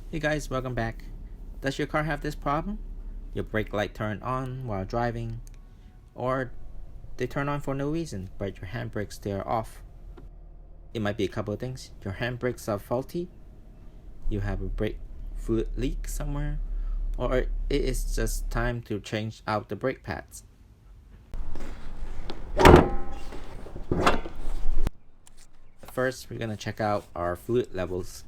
Hey guys, welcome back. Does your car have this problem? Your brake light turned on while driving, or they turn on for no reason, but your handbrakes stay off. It might be a couple of things. Your handbrakes are faulty, you have a brake fluid leak somewhere, or it is just time to change out the brake pads. First, we're gonna check out our fluid levels.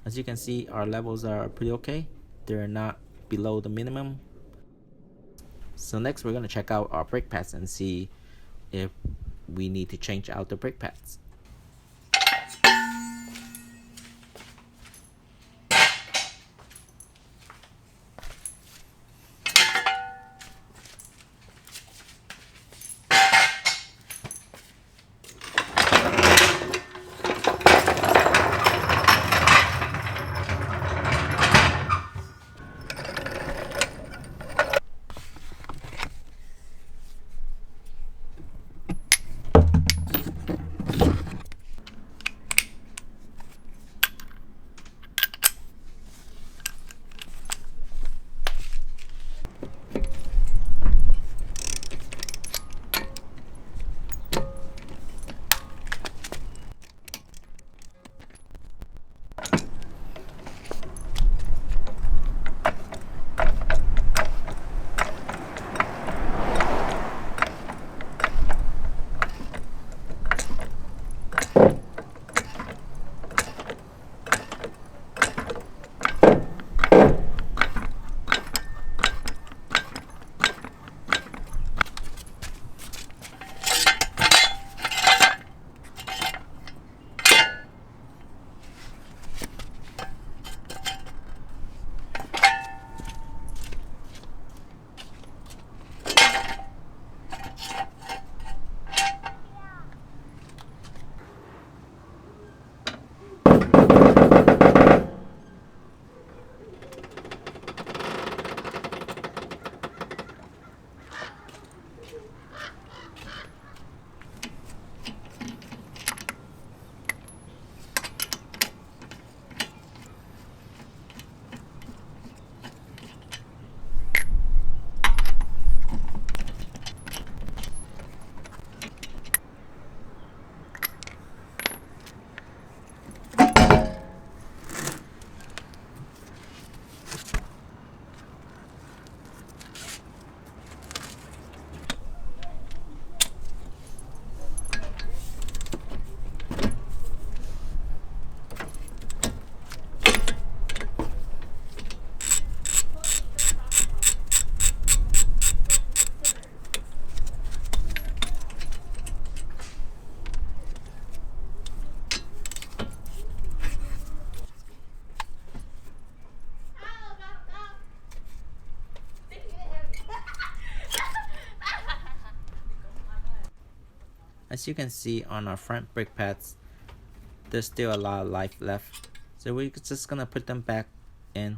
As you can see, our levels are pretty okay. They're not below the minimum. So next we're gonna check out our brake pads and see if we need to change out the brake pads. As you can see on our front brake pads, there's still a lot of life left. So we're just gonna put them back in.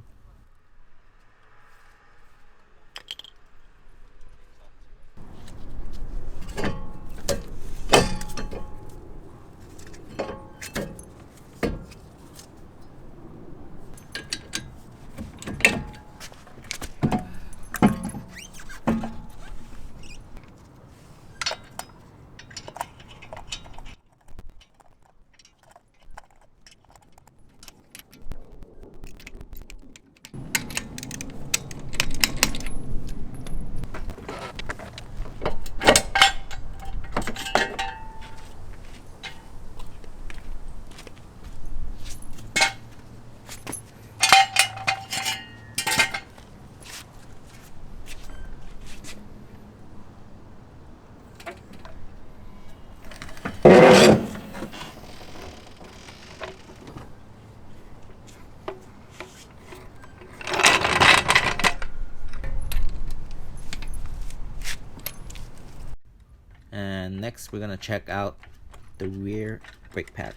And next we're gonna check out the rear brake pad.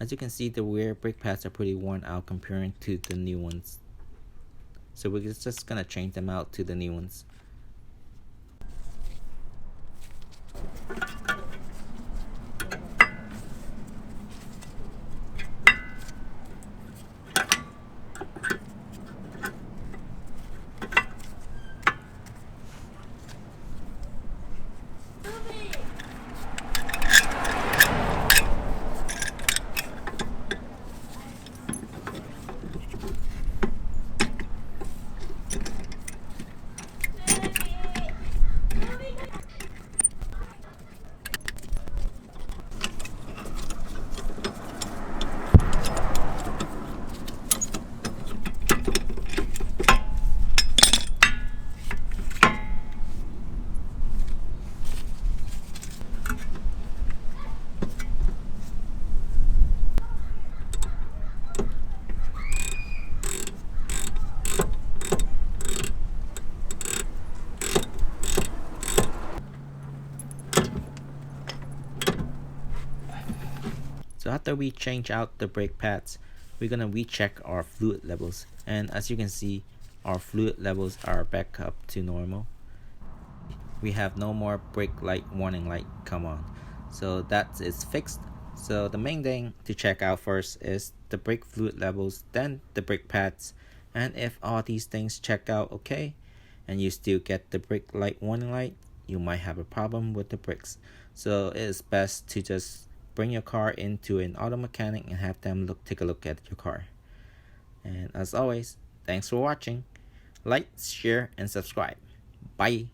As you can see, the rear brake pads are pretty worn out comparing to the new ones. So we're just gonna change them out to the new ones. So after we change out the brake pads, we're gonna recheck our fluid levels, and as you can see, our fluid levels are back up to normal. We have no more brake light warning light come on, so that is fixed. So the main thing to check out first is the brake fluid levels, then the brake pads, and if all these things check out okay and you still get the brake light warning light, you might have a problem with the brakes. So it is best to just bring your car into an auto mechanic and have them take a look at your car. And as always, thanks for watching. Like, share, and subscribe. Bye.